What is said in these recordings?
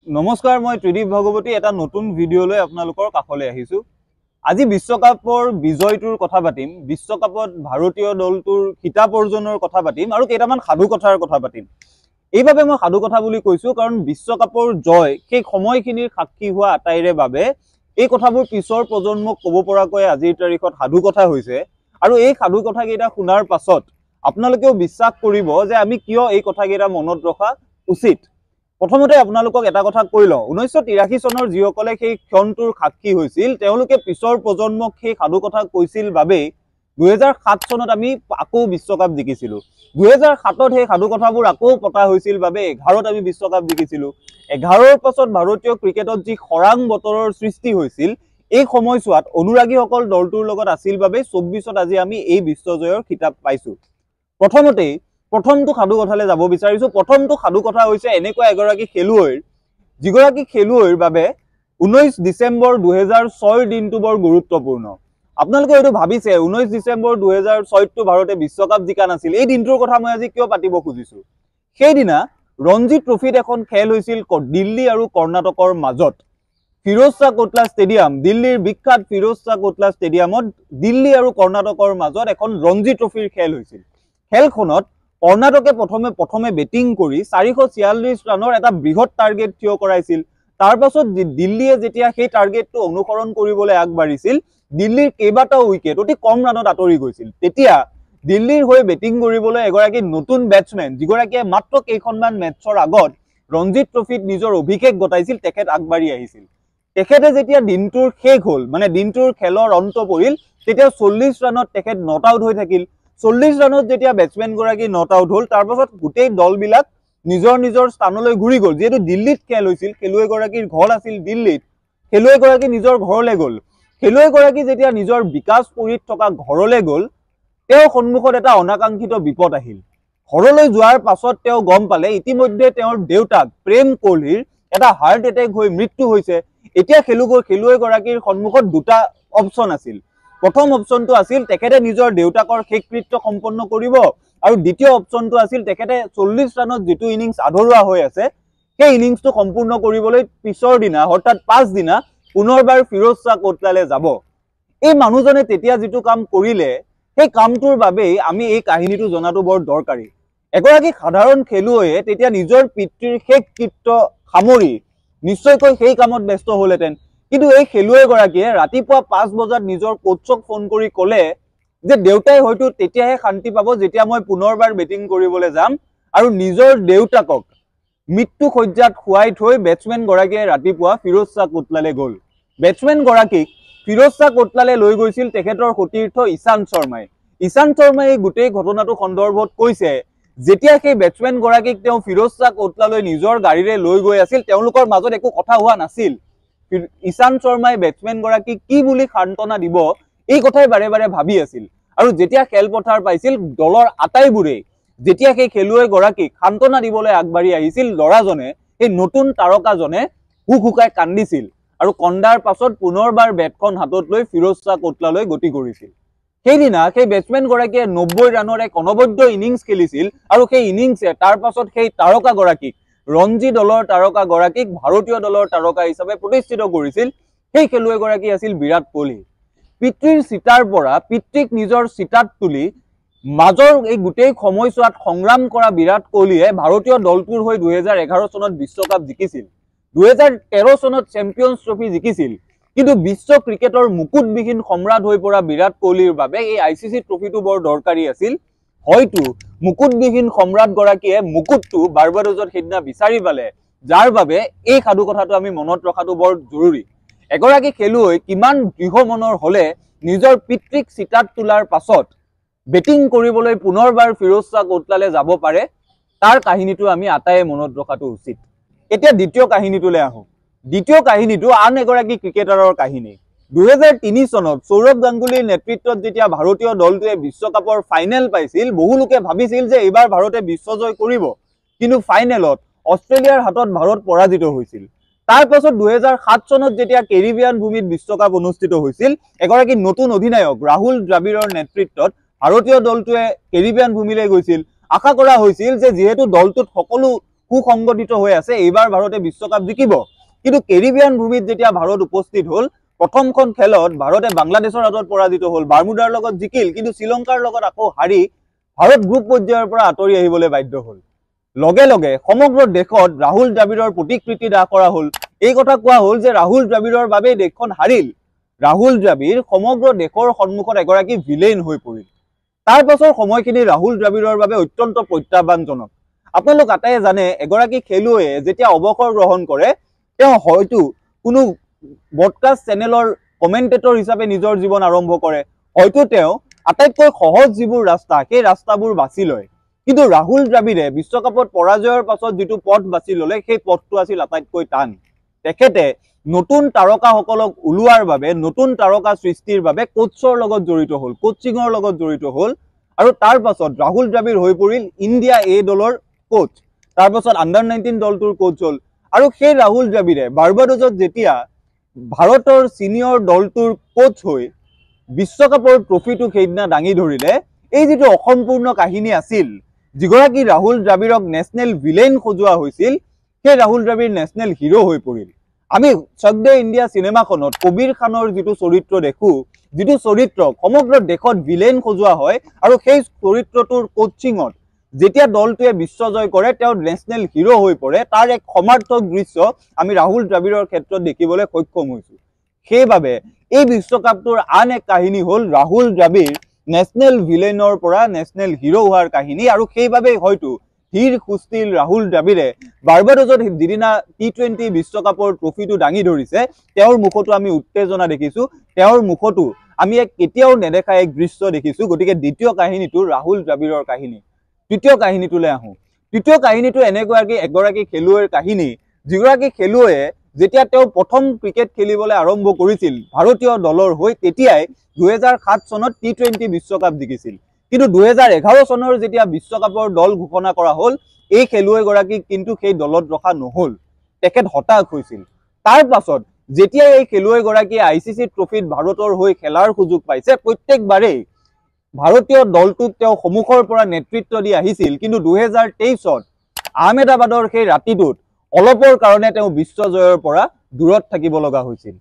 নমস্কাৰ, মই ত্ৰিদীপ ভগৱতী এটা নতুন ভিডিঅ'লৈ আপোনালোকৰ কাষলৈ আহিছোঁ। আজি বিশ্বকাপৰ বিজয়টোৰ কথা পাতিম, বিশ্বকাপত ভাৰতীয় দলটোৰ খিতাপ অৰ্জনৰ কথা পাতিম আৰু কেইটামান সাধু কথাৰ কথা পাতিম। এইভাবে মই সাধু কথা বুলি কৈছোঁ কাৰণ বিশ্বকাপৰ জয় সেই সময়খিনিৰ সাক্ষী হোৱা আটাইৰে বাবে এই কথাবোৰ পিছৰ প্ৰজন্মক ক'ব পৰাকৈ আজিৰ তাৰিখত সাধু কথা হৈছে। আৰু এই সাধু কথাকেইটা শুনাৰ পাছত আপোনালোকেও বিশ্বাস কৰিব যে আমি কিয় এই কথাকেইটা মনত ৰখা উচিত। প্ৰথমতে আপোনালোকক এটা কথা কৈ লওঁ, 1983 চনৰ যিসকলে সেই ক্ষণটোৰ সাক্ষী হৈছিল তেওঁলোকে পিছৰ প্ৰজন্মক সেই সাধু কথা কৈছিল বাবে 2007 চনত আমি আকৌ বিশ্বকাপ জিকিছিলোঁ। 2007ত সেই সাধু কথাবোৰ আকৌ পতা হৈছিল বাবে 11ত আমি বিশ্বকাপ জিকিছিলোঁ। 11ৰ পাছত ভাৰতীয় ক্ৰিকেটত যি খৰাং বতৰৰ সৃষ্টি হৈছিল, এই সময়ছোৱাত অনুৰাগীসকল দলটোৰ লগত আছিল বাবে 24ত আজি আমি এই বিশ্বজয়ৰ খিতাপ পাইছোঁ। প্ৰথমটো সাধু কথালৈ যাব বিচাৰিছোঁ। প্ৰথমটো সাধু কথা হৈছে এনেকুৱা এগৰাকী খেলুৱৈৰ, যিগৰাকী খেলুৱৈৰ বাবে 19 ডিচেম্বৰ 2006 দিনটো বৰ গুৰুত্বপূৰ্ণ। আপোনালোকে হয়তো ভাবিছে 19 ডিচেম্বৰ 2006টো ভাৰতে বিশ্বকাপ জিকা নাছিল। এই দিনটোৰ কথা মই আজি কিয় পাতিব খুজিছোঁ, সেইদিনা ৰঞ্জী ট্ৰফিত এখন খেল হৈছিল দিল্লী আৰু কৰ্ণাটকৰ মাজত। ফিৰোজ শ্বাহ কোটলা ষ্টেডিয়াম, দিল্লীৰ বিখ্যাত ফিৰোজ শ্বাহ কোটলা ষ্টেডিয়ামত দিল্লী আৰু কৰ্ণাটকৰ মাজত এখন ৰঞ্জী ট্ৰফিৰ খেল হৈছিল। খেলখনত কৰ্ণাটকে প্ৰথমে বেটিং কৰি 446 ৰানৰ এটা বৃহৎ টাৰ্গেট থিয় কৰাইছিল। তাৰ পাছত দিল্লীয়ে যেতিয়া সেই টাৰ্গেটটো অনুসৰণ কৰিবলৈ আগবাঢ়িছিল, দিল্লীৰ কেইবাটাও উইকেট অতি কম ৰানত আঁতৰি গৈছিল। তেতিয়া দিল্লীৰ হৈ বেটিং কৰিবলৈ এগৰাকী নতুন বেটছমেন, যিগৰাকীয়ে মাত্ৰ কেইখনমান মেটছৰ আগত ৰঞ্জী ট্ৰফিত নিজৰ অভিষেক ঘটাইছিল, তেখেত আগবাঢ়ি আহিছিল। তেখেতে যেতিয়া দিনটোৰ শেষ হ'ল, মানে দিনটোৰ খেলৰ অন্ত পৰিল, তেতিয়া 40 ৰানত তেখেত নট আউট হৈ থাকিল। 40 ৰানত যেতিয়া বেটছমেনগৰাকী নট আউট হ'ল, তাৰ পাছত গোটেই দলবিলাক নিজৰ নিজৰ স্থানলৈ ঘূৰি গ'ল। যিহেতু দিল্লীত খেল হৈছিল, খেলুৱৈগৰাকীৰ ঘৰ আছিল দিল্লীত, খেলুৱৈগৰাকী নিজৰ ঘৰলৈ গ'ল। খেলুৱৈগৰাকী যেতিয়া নিজৰ বিকাশপুৰীত থকা ঘৰলৈ গ'ল, তেওঁৰ সন্মুখত এটা অনাকাংক্ষিত বিপদ আহিল। ঘৰলৈ যোৱাৰ পাছত তেওঁ গম পালে ইতিমধ্যে তেওঁৰ দেউতাক প্ৰেম কোহলিৰ এটা হাৰ্ট এটেক হৈ মৃত্যু হৈছে। এতিয়া খেলুৱৈগৰাকীৰ সন্মুখত দুটা অপশ্যন আছিল। প্ৰথম অপশ্যনটো আছিল তেখেতে নিজৰ দেউতাকৰ শেষকৃত্য সম্পন্ন কৰিব, আৰু দ্বিতীয় অপশ্যনটো আছিল তেখেতে 40 ৰানত যিটো ইনিংছ আধৰুৱা হৈ আছে, সেই ইনিংছটো সম্পূৰ্ণ কৰিবলৈ পিছৰ দিনা অৰ্থাৎ পাছদিনা পুনৰবাৰ ফিৰোজ শ্বাহ কোটলালৈ যাব। এই মানুহজনে তেতিয়া যিটো কাম কৰিলে, সেই কামটোৰ বাবেই আমি এই কাহিনীটো জনাটো বৰ দৰকাৰী। এগৰাকী সাধাৰণ খেলুৱৈয়ে তেতিয়া নিজৰ পিতৃৰ শেষকৃত্য সামৰি নিশ্চয়কৈ সেই কামত ব্যস্ত হ'লহেঁতেন। কিন্তু এই খেলুৱৈগৰাকীয়ে ৰাতিপুৱা 5 বজাত নিজৰ কোচক ফোন কৰি ক'লে যে দেউতাই হয়তো তেতিয়াহে শান্তি পাব যেতিয়া মই পুনৰবাৰ বেটিং কৰিবলৈ যাম, আৰু নিজৰ দেউতাকক মৃত্যু শয্যাত শুৱাই থৈ বেটছমেনগৰাকীয়ে ৰাতিপুৱা ফিৰোজ শ্বাহ কোটলালৈ গ'ল। বেটছমেনগৰাকীক ফিৰোজ শ্বাহ কোটলালৈ লৈ গৈছিল তেখেতৰ সতীৰ্থ ঈশান্ত শৰ্মাই। ঈশান্ত শৰ্মাই এই গোটেই ঘটনাটো সন্দৰ্ভত কৈছে, যেতিয়া সেই বেটছমেনগৰাকীক তেওঁ ফিৰোজ শ্বাহ কোটলালৈ নিজৰ গাড়ীৰে লৈ গৈ আছিল, তেওঁলোকৰ মাজত একো কথা হোৱা নাছিল। ঈশান্ত শৰ্মাই বেটছমেনগৰাকীক কি বুলি সান্তনা দিব, এই কথাই বাৰে বাৰে ভাবি আছিল। আৰু যেতিয়া খেলপথাৰ পাইছিল, দলৰ আটাইবোৰেই যেতিয়া সেই খেলুৱৈগৰাকীক সান্তনা দিবলৈ আগবাঢ়ি আহিছিল, ল'ৰাজনে, সেই নতুন তাৰকাজনে হুক হুকাই কান্দিছিল আৰু কন্দাৰ পাছত পুনৰবাৰ বেটখন হাতত লৈ ফিৰোজ শ্বাহ কোটলালৈ গতি কৰিছিল। সেইদিনা সেই বেটছমেনগৰাকীয়ে 90 ৰানৰ এক অনবদ্য ইনিংছ খেলিছিল, আৰু সেই ইনিংছে তাৰ পাছত সেই তাৰকাগৰাকীক, ৰঞ্জী দলৰ তাৰকাগৰাকীক ভাৰতীয় দলৰ তাৰকা হিচাপে প্ৰতিষ্ঠিত কৰিছিল। সেই খেলুৱৈগৰাকী আছিল বিৰাট কোহলি। পিতৃৰ চিতাৰ পৰা পিতৃক নিজৰ চিতাত তুলি মাজৰ এই গোটেই সময়ছোৱাত সংগ্ৰাম কৰা বিৰাট কোহলিয়ে ভাৰতীয় দলটোৰ হৈ 2011 চনত বিশ্বকাপ জিকিছিল, 2013 চনত চেম্পিয়নছ ট্ৰফি জিকিছিল। কিন্তু বিশ্ব ক্ৰিকেটৰ মুকুটবিহীন সম্ৰাট হৈ পৰা বিৰাট কোহলিৰ বাবে এই ICC ট্ৰফিটো বৰ দৰকাৰী আছিল। হয়তো মুকুটবিহীন সম্ৰাটগৰাকীয়ে মুকুটটো বাৰ্বাডোজত সেইদিনা বিচাৰি পালে, যাৰ বাবে এই সাধু কথাটো আমি মনত ৰখাটো বৰ জৰুৰী। এগৰাকী খেলুৱৈ কিমান দৃঢ় মনৰ হ'লে নিজৰ পিতৃক চিতাত তোলাৰ পাছত বেটিং কৰিবলৈ পুনৰবাৰ ফিৰোজ শ্বাহ কোটলালৈ যাব পাৰে, তাৰ কাহিনীটো আমি আটাইয়ে মনত ৰখাটো উচিত। এতিয়া দ্বিতীয় কাহিনীটোলৈ আহোঁ। দ্বিতীয় কাহিনীটো আন এগৰাকী ক্ৰিকেটাৰৰ কাহিনী। 2003 চনত সৌৰভ গাংগুলীৰ নেতৃত্বত যেতিয়া ভাৰতীয় দলটোৱে বিশ্বকাপৰ ফাইনেল পাইছিল, বহু লোকে ভাবিছিল যে এইবাৰ ভাৰতে বিশ্বজয় কৰিব, কিন্তু ফাইনেলত অষ্ট্ৰেলিয়াৰ হাতত ভাৰত পৰাজিত হৈছিল। তাৰ পাছত 2007 চনত যেতিয়া কেৰিবিয়ান ভূমিত বিশ্বকাপ অনুষ্ঠিত হৈছিল, এগৰাকী নতুন অধিনায়ক ৰাহুল দ্ৰাবিড়ৰ নেতৃত্বত ভাৰতীয় দলটোৱে কেৰিবিয়ান ভূমিলৈ গৈছিল। আশা কৰা হৈছিল যে যিহেতু দলটোত সকলো সুসংগঠিত হৈ আছে এইবাৰ ভাৰতে বিশ্বকাপ জিকিব কিন্তু কেৰিবিয়ান ভূমিত যেতিয়া ভাৰত উপস্থিত হ'ল প্ৰথমখন খেলত ভাৰতে বাংলাদেশৰ হাতত পৰাজিত হ'ল বাৰ্মুডাৰ লগত জিকিল কিন্তু শ্ৰীলংকাৰ লগত আকৌ হাৰি ভাৰত গ্ৰুপ পৰ্যায়ৰ পৰা আঁতৰি আহিবলৈ বাধ্য হ'ল লগে লগে সমগ্ৰ দেশত ৰাহুল দ্ৰাবিড়ৰ প্ৰতিকৃতি দাহ কৰা হ'ল এই কথা কোৱা হ'ল যে ৰাহুল দ্ৰাবিড়ৰ বাবে দেশখন হাৰিল ৰাহুল দ্ৰাবিড় সমগ্ৰ দেশৰ সন্মুখত এগৰাকী ভিলেন হৈ পৰিল তাৰ পাছৰ সময়খিনি ৰাহুল দ্ৰাবিড়ৰ বাবে অত্যন্ত প্ৰত্যাহ্বানজনক আপোনালোক আটাইয়ে জানে এগৰাকী খেলুৱৈয়ে যেতিয়া অৱসৰ গ্ৰহণ কৰে তেওঁ হয়তো কোনো ব্ৰডকাষ্ট চেনেলৰ কমেণ্টেটৰ হিচাপে নিজৰ জীৱন আৰম্ভ কৰে হয়তো তেওঁ আটাইতকৈ সহজ যিবোৰ ৰাস্তা সেই ৰাস্তাবোৰ বাছি লয় কিন্তু ৰাহুল দ্ৰাবিড়ে বিশ্বকাপত পৰাজয়ৰ পাছত যিটো পথ বাছি ল'লে সেই পথটো আছিল আটাইতকৈ টান তেখেতে নতুন তাৰকাসকলক উলিওৱাৰ বাবে নতুন তাৰকা সৃষ্টিৰ বাবে কোচৰ লগত জড়িত হ'ল কোচিঙৰ লগত জড়িত হ'ল আৰু তাৰ পাছত ৰাহুল দ্ৰাবিড় হৈ পৰিল ইণ্ডিয়া এ দলৰ কোচ তাৰ পাছত আণ্ডাৰ-19 দলটোৰ কোচ হ'ল আৰু সেই ৰাহুল দ্ৰাবিড়ে বাৰ্বাডোজত যেতিয়া ভাৰতৰ সিনিয়ৰ দলটোৰ কোচ হৈ বিশ্বকাপৰ ট্ৰফিটো সেইদিনা দাঙি ধৰিলে এই যিটো অসম্পূৰ্ণ কাহিনী আছিল যিগৰাকী ৰাহুল দ্ৰাবিড়ক নেশ্যনেল ভিলেন সজোৱা হৈছিল সেই ৰাহুল দ্ৰাবিড় নেশ্যনেল হিৰো হৈ পৰিল আমি চক দে ইণ্ডিয়া চিনেমাখনত কবিৰ খানৰ যিটো চৰিত্ৰ দেখো যিটো চৰিত্ৰক সমগ্ৰ দেশত ভিলেন সজোৱা হয় আৰু সেই চৰিত্ৰটোৰ কোচিঙত যেতিয়া দলটোৱে বিশ্বজয় কৰে তেওঁ নেশ্যনেল হিৰো হৈ পৰে তাৰ এক সমাৰ্থক দৃশ্য আমি ৰাহুল দ্ৰাবিড়ৰ ক্ষেত্ৰত দেখিবলৈ সক্ষম হৈছো সেইবাবে এই বিশ্বকাপটোৰ আন এক কাহিনী হ'ল ৰাহুল দ্ৰাবিড় নেশ্যনেল ভিলেনৰ পৰা নেশ্যনেল হিৰো হোৱাৰ কাহিনী আৰু সেইবাবে হয়তো ধীৰ সুস্থিৰ ৰাহুল দ্ৰাবিড়ে বাৰ্বাডোজত যিদিনা টি20 বিশ্বকাপৰ ট্ৰফিটো দাঙি ধৰিছে তেওঁৰ মুখতো আমি উত্তেজনা দেখিছো তেওঁৰ মুখতো আমি এক কেতিয়াও নেদেখা এক দৃশ্য দেখিছো গতিকে দ্বিতীয় কাহিনীটো ৰাহুল দ্ৰাবিড়ৰ কাহিনী তৃতীয় কাহিনীটোলৈ আহোঁ তৃতীয় কাহিনীটো এগৰাকী খেলুৱৈৰ কাহিনী যিগৰাকী খেলুৱৈয়ে যেতিয়া তেওঁ প্ৰথম ক্ৰিকেট খেলিবলৈ আৰম্ভ কৰিছিল ভাৰতীয় দলৰ হৈ তেতিয়াই 2007 চনত টি20 বিশ্বকাপ জিকিছিল কিন্তু 2011 চনৰ যেতিয়া বিশ্বকাপৰ দল ঘোষণা কৰা হ'ল এই খেলুৱৈগৰাকীক কিন্তু সেই দলত ৰখা নহ'ল তেখেত হতাশ হৈছিল তাৰ পাছত যেতিয়া এই খেলুৱৈগৰাকীয়ে আইচিচি ট্ৰফিত ভাৰতৰ হৈ খেলাৰ সুযোগ পাইছে প্ৰত্যেকবাৰেই ভাৰতীয় দলটোক তেওঁ সমুখৰ পৰা নেতৃত্ব দি আহিছিল কিন্তু 2023ত আহমেদাবাদৰ সেই ৰাতিটোত অলপৰ কাৰণে তেওঁ বিশ্বজয়ৰ পৰা দূৰত থাকিব লগা হৈছিল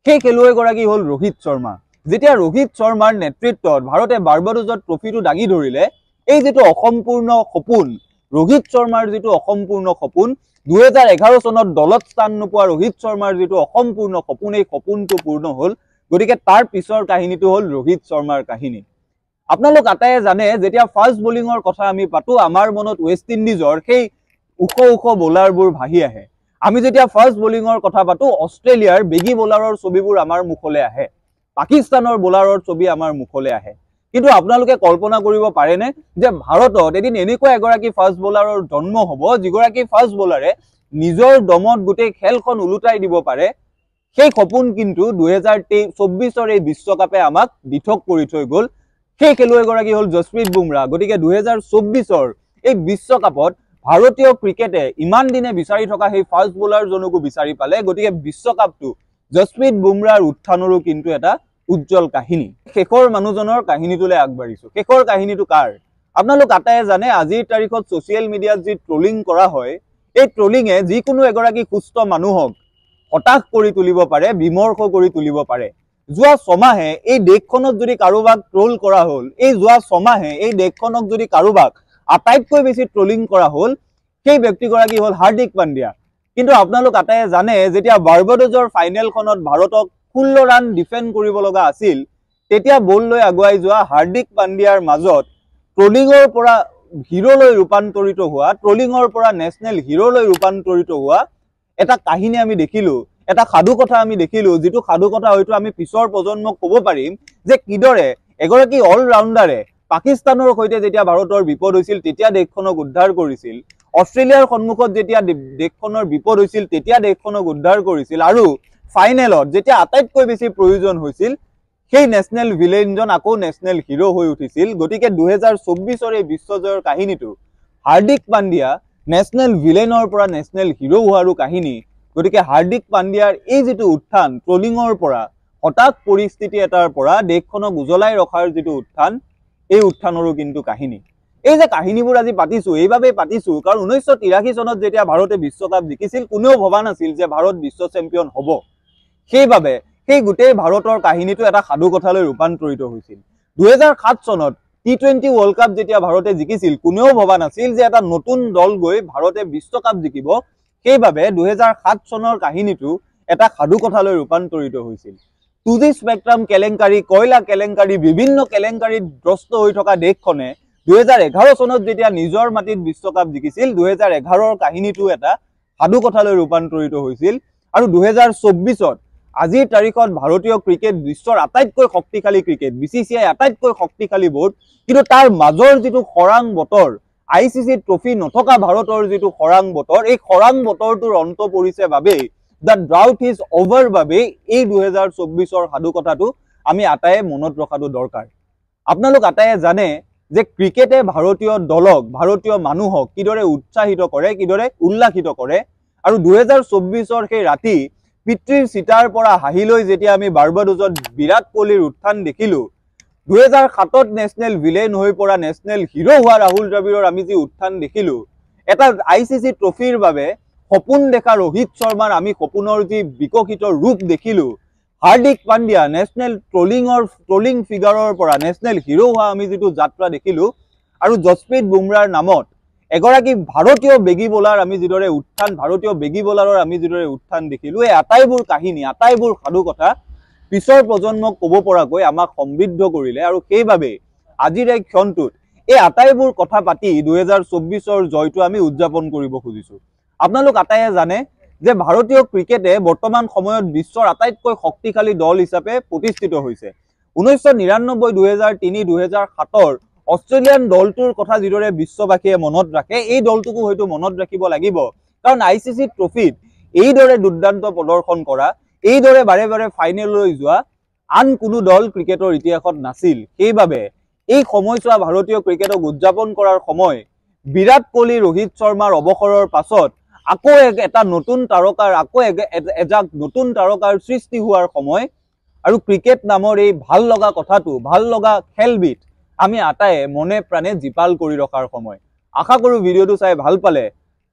সেই খেলুৱৈগৰাকী হ'ল ৰোহিত শৰ্মা যেতিয়া ৰোহিত শৰ্মাৰ নেতৃত্বত ভাৰতে বাৰ্বাডোজত ট্ৰফিটো দাঙি ধৰিলে এই যিটো অসম্পূৰ্ণ সপোন ৰোহিত শৰ্মাৰ যিটো অসম্পূৰ্ণ সপোন 2011 চনত দলত স্থান নোপোৱা ৰোহিত শৰ্মাৰ যিটো অসম্পূৰ্ণ সপোন এই সপোনটো পূৰ্ণ হ'ল গতিকে তাৰ পিছৰ কাহিনীটো হ'ল ৰোহিত শৰ্মাৰ কাহিনী আপোনালোক আটাইয়ে জানে যেতিয়া ফাষ্ট বলিঙৰ কথা আমি পাতো আমাৰ মনত ৱেষ্ট ইণ্ডিজৰ সেই ওখ বোলাৰবোৰ ভাহি আহে আমি যেতিয়া ফাষ্ট বলিঙৰ কথা পাতো অষ্ট্ৰেলিয়াৰ বেগী বোলাৰৰ ছবিবোৰ আমাৰ মুখলৈ আহে পাকিস্তানৰ বোলাৰৰ ছবি আমাৰ মুখলৈ আহে কিন্তু আপোনালোকে কল্পনা কৰিব পাৰেনে যে ভাৰতত এদিন এনেকুৱা এগৰাকী ফাষ্ট বোলাৰৰ জন্ম হ'ব যিগৰাকী ফাষ্ট বোলাৰে নিজৰ দমত গোটেই খেলখন উলুটাই দিব পাৰে সেই সপোন কিন্তু 2024 এই বিশ্বকাপে আমাক দিঠক কৰি থৈ গ'ল সেই খেলুৱৈগৰাকী হ'ল জসপ্ৰীত বুমৰাহ গতিকে 2024 এই বিশ্বকাপত ভাৰতীয় ক্ৰিকেটে ইমান দিনে বিচাৰি থকা সেই ফাষ্ট বোলাৰজনকো বিচাৰি পালে গতিকে বিশ্বকাপটো জসপ্ৰীত বুমৰাহৰ উত্থানৰো কিন্তু এটা উজ্জ্বল কাহিনী শেষৰ মানুহজনৰ কাহিনীটোলৈ আগবাঢ়িছো শেষৰ কাহিনীটো কাৰ আপোনালোক আটাইয়ে জানে আজিৰ তাৰিখত ছ'চিয়েল মিডিয়াত যি ট্ৰলিং কৰা হয় এই ট্ৰলিঙে যিকোনো এগৰাকী সুস্থ মানুহক হতাশ কৰি তুলিব পাৰে বিমৰ্ষ কৰি তুলিব পাৰে যোৱা ছমাহে এই দেশখনত যদি কাৰোবাক ট্ৰল কৰা হ'ল এই যোৱা ছমাহে এই দেশখনক যদি কাৰোবাক আটাইতকৈ বেছি ট্ৰলিং কৰা হ'ল সেই ব্যক্তিগৰাকী হ'ল হাৰ্দিক পাণ্ডিয়া কিন্তু আপোনালোক আটাইয়ে জানে যেতিয়া বাৰ্বাডোজৰ ফাইনেলখনত ভাৰতক 16 ৰান ডিফেন্ড কৰিব লগা আছিল তেতিয়া বল লৈ আগুৱাই যোৱা হাৰ্দিক পাণ্ডিয়াৰ মাজত ট্ৰলিঙৰ পৰা হিৰোলৈ ৰূপান্তৰিত হোৱা ট্ৰলিঙৰ পৰা নেশ্যনেল হিৰোলৈ ৰূপান্তৰিত হোৱা এটা কাহিনী আমি দেখিলো এটা সাধু কথা আমি দেখিলো যিটো সাধু কথা হয়তো আমি পিছৰ প্ৰজন্মক ক'ব পাৰিম যে কিদৰে এগৰাকী অলৰাউণ্ডাৰে পাকিস্তানৰ সৈতে যেতিয়া ভাৰতৰ বিপদ হৈছিল তেতিয়া দেশখনক উদ্ধাৰ কৰিছিল অষ্ট্ৰেলিয়াৰ সন্মুখত যেতিয়া দেশখনৰ বিপদ হৈছিল তেতিয়া দেশখনক উদ্ধাৰ কৰিছিল আৰু ফাইনেলত যেতিয়া আটাইতকৈ বেছি প্ৰয়োজন হৈছিল সেই নেশ্যনেল ভিলেনজন আকৌ নেশ্যনেল হিৰো হৈ উঠিছিল গতিকে 2024 এই বিশ্বজয়ৰ কাহিনীটো হাৰ্দিক পাণ্ডিয়া নেশ্যনেল ভিলেনৰ পৰা নেশ্যনেল হিৰো হোৱাৰো কাহিনী গতিকে হাৰ্দিক পাণ্ডিয়াৰ এই যিটো উত্থান ট্ৰলিঙৰ পৰা হঠাৎ পৰিস্থিতি এটাৰ পৰা দেশখনক উজ্বলাই ৰখাৰ যিটো উত্থান এই উত্থানৰো কিন্তু কাহিনী এই যে কাহিনীবোৰ আজি পাতিছো এইভাবে পাতিছো কাৰণ 1983 চনত যেতিয়া ভাৰতে বিশ্বকাপ জিকিছিল কোনেও ভবা নাছিল যে ভাৰত বিশ্ব চেম্পিয়ন হ'ব সেইভাবে সেই গোটেই ভাৰতৰ কাহিনীটো এটা সাধু কথালৈ ৰূপান্তৰিত হৈছিল 2007 চনত T20 World Cup যেতিয়া ভাৰতে জিকিছিল কোনেও ভবা নাছিল যে এটা নতুন দল গৈ ভাৰতে বিশ্বকাপ জিকিব সেইভাবে 2007 চনৰ কাহিনীটো এটা সাধু কথালৈ ৰূপান্তৰিত হৈছিল 2G স্পেক্ট্ৰাম কেলেংকাৰী কয়লা কেলেংকাৰী বিভিন্ন কেলেংকাৰীত গ্ৰস্ত হৈ থকা দেশখনে 2011 চনত যেতিয়া নিজৰ মাটিত বিশ্বকাপ জিকিছিল 2011ৰ কাহিনীটো এটা সাধু কথালৈ ৰূপান্তৰিত হৈছিল আৰু 2024ত আজিৰ তাৰিখত ভাৰতীয় ক্ৰিকেট বিশ্বৰ আটাইতকৈ শক্তিশালী ক্ৰিকেট BCCI আটাইতকৈ শক্তিশালী বোৰ্ড কিন্তু তাৰ মাজৰ যিটো খৰাং বতৰ ICC ট্ৰফি নথকা ভাৰতৰ যিটো খৰাং বতৰ এই খৰাং বতৰটোৰ অন্ত পৰিছে বাবে দ্য ড্ৰাউট ইজ অভাৰ বাবে এই 2024ৰ সাধু কথাটো আমি আটায়ে মনত ৰখাটো দৰকাৰ আপোনালোক আটায়ে জানে যে ক্ৰিকেটে ভাৰতীয় দলক ভাৰতীয় মানুহক কিদৰে উৎসাহিত কৰে কিদৰে উল্লাসিত কৰে আৰু 2024ৰ সেই ৰাতি পিতৃৰ চিতাৰ পৰা হাহিলৈ যেতিয়া আমি বাৰ্বাডোজত বিৰাট কোহলিৰ উত্থান দেখিলো 2007ত নেশনেল ভিলেন হৈ পৰা নেশনেল হিৰো হোৱা ৰাহুল দ্ৰাবিড়ৰ আমি যি উত্থান দেখিলো এটা ICC ট্ৰফিৰ বাবে সপোন দেখা ৰোহিত শৰ্মাৰ আমি সপোনৰ যি বিকশিত ৰূপ দেখিলো হাৰ্দিক পাণ্ডিয়া নেশনেল ট্ৰলিং ফিগাৰৰ পৰা নেশনেল হিৰো হোৱা আমি যিটো যাত্ৰা দেখিলো আৰু জসপ্ৰীত বুমৰাৰ নামত এগৰাকী ভাৰতীয় বেগী বোলাৰ আমি যিদৰে উত্থান ভাৰতীয় বেগী বোলাৰৰ আমি যিদৰে উত্থান দেখিলো এই আটাইবোৰ কাহিনী আটাইবোৰ সাধু কথা পিছৰ প্ৰজন্মক ক'ব পৰাকৈ আমাক সমৃদ্ধ কৰিলে আৰু সেইভাবে আজিৰ এই ক্ষণটোত এই আটাইবোৰ কথা পাতি 2024ৰ জয়টো আমি উদযাপন কৰিব খুজিছো আপোনালোক আটায়ে জানে যে ভাৰতীয় ক্ৰিকেটে বৰ্তমান সময়ত বিশ্বৰ আটাইতকৈ শক্তিশালী দল হিচাপে প্ৰতিষ্ঠিত হৈছে 1999 2003 2007ৰ অষ্ট্ৰেলিয়ান দলটোৰ কথা যিদৰে বিশ্ববাসীয়ে মনত ৰাখে এই দলটোকো হয়তো মনত ৰাখিব লাগিব কাৰণ ICC ট্ৰফিত এইদৰে দুৰ্দান্ত প্ৰদৰ্শন কৰা এইদৰে বাৰে বাৰে ফাইনেললৈ যোৱা আন কোনো দল ক্ৰিকেটৰ ইতিহাসত নাছিল সেইভাবে এই সময়ছোৱা ভাৰতীয় ক্ৰিকেটক উদযাপন কৰাৰ সময় বিৰাট কোহলি ৰোহিত শৰ্মাৰ অৱসৰৰ পাছত আকৌ এটা নতুন তাৰকাৰ আকৌ এজাক নতুন তাৰকাৰ সৃষ্টি হোৱাৰ সময় আৰু ক্ৰিকেট নামৰ এই ভাল লগা কথাটো ভাল লগা খেলবিধ আমি আটায়ে মনে প্ৰাণে জিপাল কৰি ৰখাৰ সময় আশা কৰো ভিডিওটো চাই ভাল পালে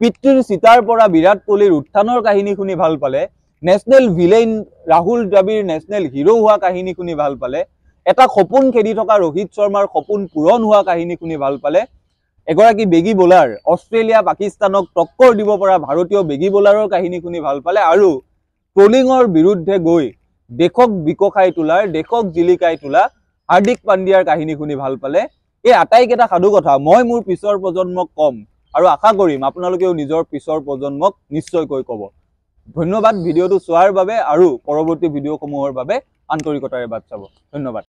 পিতৃৰ চিতাৰ পৰা বিৰাট কোহলিৰ উত্থানৰ কাহিনী শুনি ভাল পালে national villain Rahul Dravid national hero হোৱা কাহিনী শুনি ভাল পালে এটা সপোন খেদি থকা ৰোহিত শৰ্মাৰ সপোন পূৰণ হোৱা কাহিনী শুনি ভাল পালে এগৰাকী বেগী বোলাৰ অষ্ট্ৰেলিয়া পাকিস্তানক টক্কৰ দিব পৰা ভাৰতীয় বেগী বোলাৰৰ কাহিনী শুনি ভাল পালে আৰু ট্ৰলিঙৰ বিৰুদ্ধে গৈ দেশক বিকশাই তোলাৰ দেশক জিলিকাই তোলা হাৰ্দিক পাণ্ডিয়াৰ কাহিনী শুনি ভাল পালে এই আটাইকেইটা সাধু কথা মই মোৰ পিছৰ প্ৰজন্মক কম আৰু আশা কৰিম আপোনালোকেও নিজৰ পিছৰ প্ৰজন্মক নিশ্চয়কৈ ক'ব ধন্যবাদ ভিডিওটো চোৱাৰ বাবে আৰু পৰৱৰ্তী ভিডিওসমূহৰ বাবে আন্তৰিকতাৰে বাট চাব ধন্যবাদ